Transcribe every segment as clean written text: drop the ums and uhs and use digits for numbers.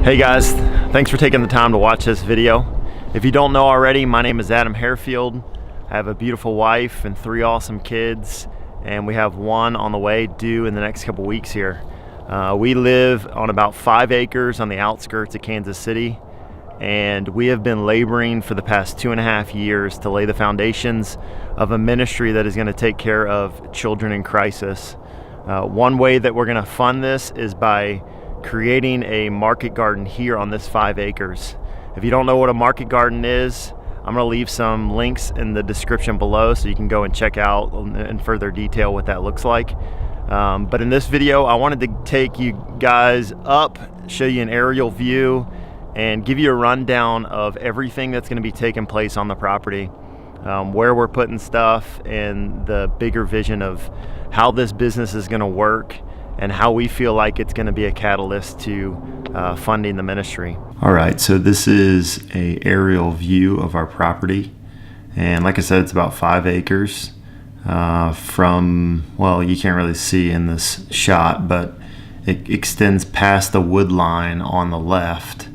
Hey guys, thanks for taking the time to watch this video. If you don't know already, my name is Adam Harefield. I have a beautiful wife and 3 awesome kids, and we have 1 on the way due in the next couple weeks here. We live on about 5 acres on the outskirts of Kansas City, and we have been laboring for the past 2.5 years to lay the foundations of a ministry that is going to take care of children in crisis. One way that we're going to fund this is by creating a market garden here on this 5 acres. If you don't know what a market garden is, I'm going to leave some links in the description below so you can go and check out in further detail what that looks like. But in this video, I wanted to take you guys up, show you an aerial view, and give you a rundown of everything that's going to be taking place on the property, where we're putting stuff, and the bigger vision of how this business is going to work and how we feel like it's going to be a catalyst to funding the ministry. All right, so this is a aerial view of our property, and like I said, it's about 5 acres from, well, you can't really see in this shot, but it extends past the wood line on the left,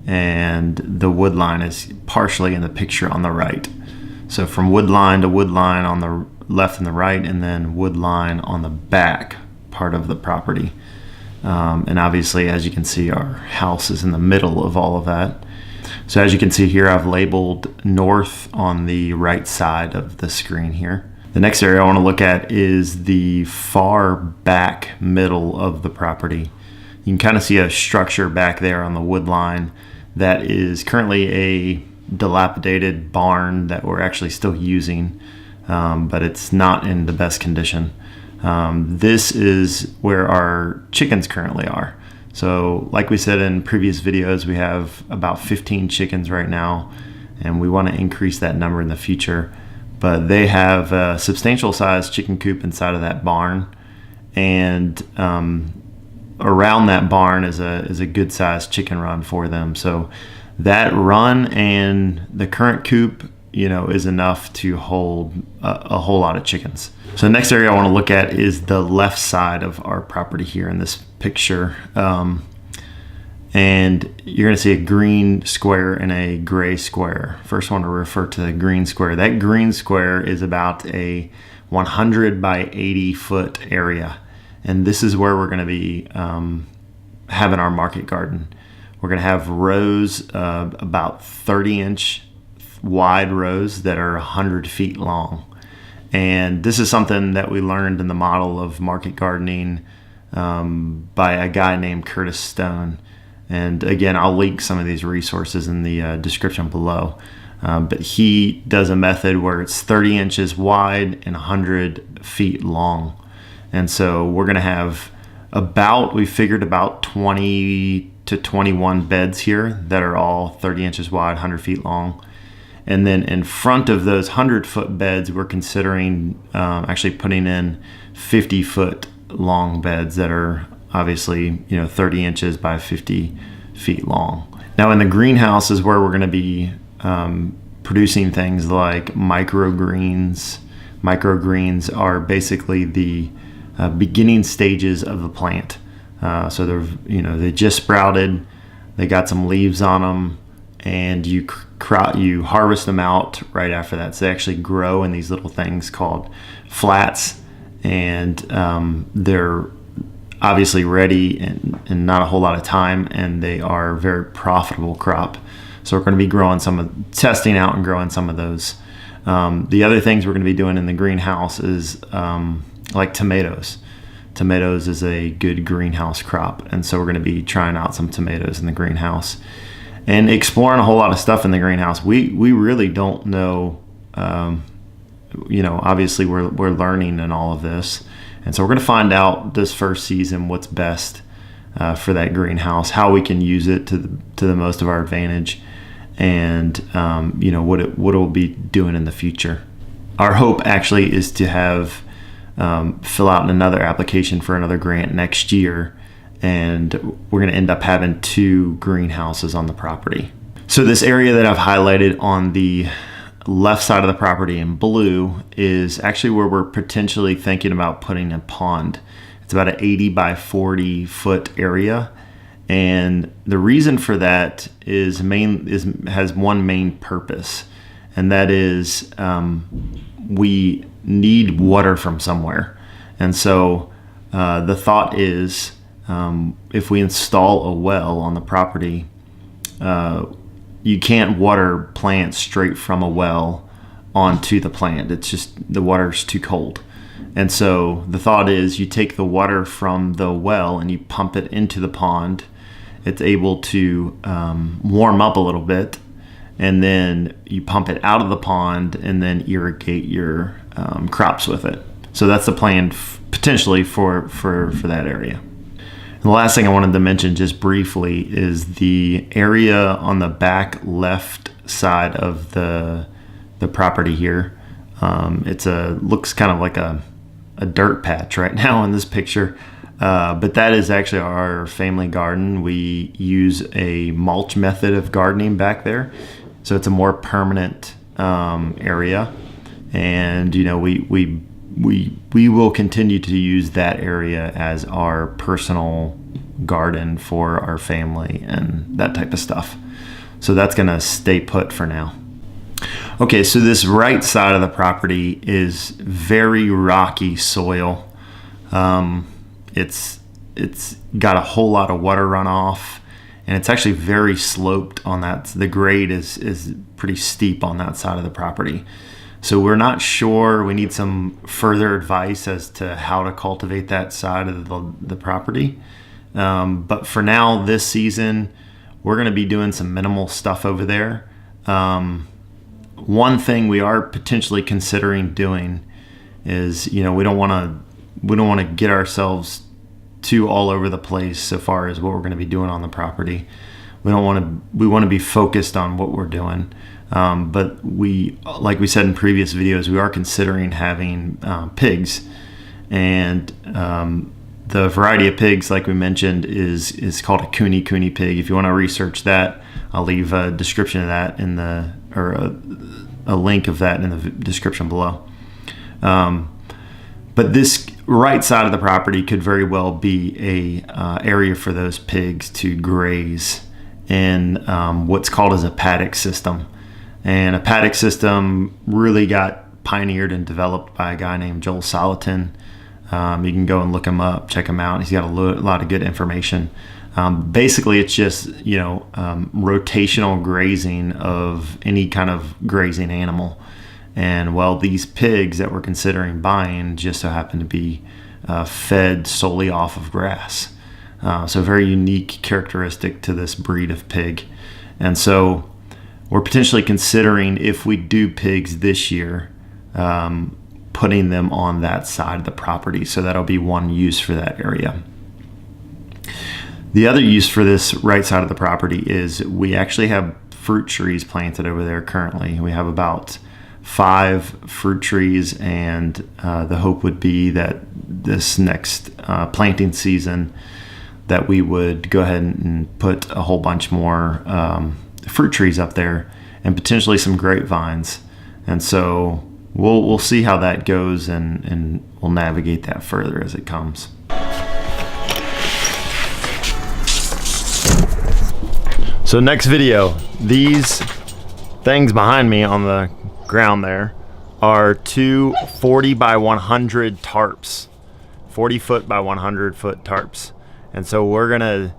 and the wood line is partially in the picture on the right. So from wood line to wood line on the left and the right, and then wood line on the back part of the property. And obviously, as you can see, our house is in the middle of all of that. So as you can see here, I've labeled north on the right side of the screen here. The next area I want to look at is the far back middle of the property. You can kind of see a structure back there on the wood line that is currently a dilapidated barn that we're actually still using, but it's not in the best condition. This is where our chickens currently are. So like we said in previous videos, we have about 15 chickens right now, and we want to increase that number in the future. But they have a substantial sized chicken coop inside of that barn, and around that barn is a good sized chicken run for them. So that run and the current coop, you know, is enough to hold a whole lot of chickens. So the next area I want to look at is the left side of our property here in this picture. And you're going to see a green square and a gray square. First, I want to refer to the green square. That green square is about a 100 by 80 foot area. And this is where we're going to be having our market garden. We're going to have rows, about 30-inch wide rows that are 100 feet long. And this is something that we learned in the model of market gardening by a guy named Curtis Stone. And again, I'll link some of these resources in the description below. But he does a method where it's 30 inches wide and 100 feet long. And so we're going to have we figured about 20 to 21 beds here that are all 30 inches wide, 100 feet long. And then in front of those 100-foot beds, we're considering actually putting in 50-foot long beds that are obviously, 30 inches by 50 feet long. Now in the greenhouse is where we're going to be producing things like microgreens. Microgreens are basically the beginning stages of the plant. So they just sprouted, they got some leaves on them, and you harvest them out right after that. So they actually grow in these little things called flats, and they're obviously ready in not a whole lot of time, and they are a very profitable crop. So we're going to be testing out and growing some of those. The other things we're going to be doing in the greenhouse is like tomatoes. Tomatoes is a good greenhouse crop, and so we're going to be trying out some tomatoes in the greenhouse and exploring a whole lot of stuff in the greenhouse. We really don't know, obviously we're learning in all of this. And so we're going to find out this first season what's best for that greenhouse, how we can use it to the most of our advantage, and what it will be doing in the future. Our hope actually is to have fill out another application for another grant next year, and we're going to end up having 2 greenhouses on the property. So this area that I've highlighted on the left side of the property in blue is actually where we're potentially thinking about putting a pond. It's about an 80 by 40 foot area, And the reason for that has one main purpose, and that is we need water from somewhere. And so the thought is, if we install a well on the property, you can't water plants straight from a well onto the plant. It's just the water's too cold. And so the thought is you take the water from the well and you pump it into the pond. It's able to warm up a little bit, and then you pump it out of the pond and then irrigate your crops with it. So that's the plan potentially for that area. And the last thing I wanted to mention just briefly is the area on the back left side of the property here. Looks kind of like a dirt patch right now in this picture. But that is actually our family garden. We use a mulch method of gardening back there. So it's a more permanent area. And, we will continue to use that area as our personal garden for our family and that type of stuff. So that's going to stay put for now. Okay, so this right side of the property is very rocky soil. It's got a whole lot of water runoff, and it's actually very sloped on that. The grade is pretty steep on that side of the property. So we're not sure. We need some further advice as to how to cultivate that side of the property. But for now, this season, we're going to be doing some minimal stuff over there. One thing we are potentially considering doing is, we don't want to get ourselves too all over the place so far as what we're going to be doing on the property. We want to be focused on what we're doing. But like we said in previous videos, we are considering having pigs, and the variety of pigs, like we mentioned, is called a cooney pig. If you want to research that, I'll leave a description of that a link of that in the description below. But this right side of the property could very well be a area for those pigs to graze in what's called as a paddock system. And a paddock system really got pioneered and developed by a guy named Joel Salatin. You can go and look him up, check him out. He's got a lot of good information. Basically, it's just rotational grazing of any kind of grazing animal. And these pigs that we're considering buying just so happen to be fed solely off of grass. So very unique characteristic to this breed of pig. And so we're potentially considering, if we do pigs this year, putting them on that side of the property. So that'll be one use for that area. The other use for this right side of the property is we actually have fruit trees planted over there currently. We have about 5 fruit trees, and the hope would be that this next planting season that we would go ahead and put a whole bunch more fruit trees up there, and potentially some grapevines. And so we'll see how that goes, and we'll navigate that further as it comes. So next video, these things behind me on the ground there are 2 40 by 100 tarps, 40 foot by 100 foot tarps. And so we're gonna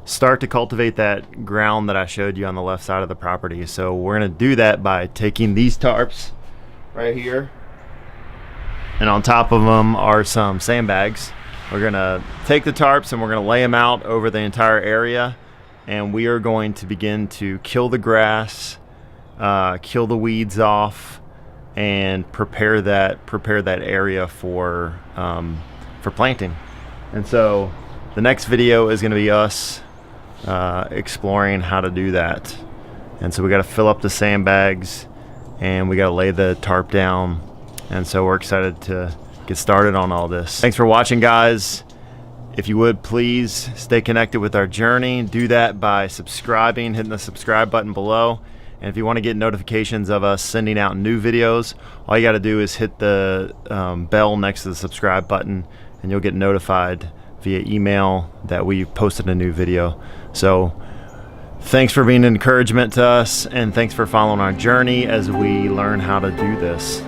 start to cultivate that ground that I showed you on the left side of the property. So we're gonna do that by taking these tarps right here, and on top of them are some sandbags. We're gonna take the tarps and we're gonna lay them out over the entire area, and we are going to begin to kill the grass, kill the weeds off, and prepare that area for planting. And so the next video is going to be us exploring how to do that. And so we got to fill up the sandbags, and we got to lay the tarp down. And so we're excited to get started on all this. Thanks for watching, guys. If you would, please stay connected with our journey. Do that by subscribing, hitting the subscribe button below. And if you want to get notifications of us sending out new videos, all you got to do is hit the bell next to the subscribe button, and you'll get notified via email that we posted a new video. So thanks for being an encouragement to us, and thanks for following our journey as we learn how to do this.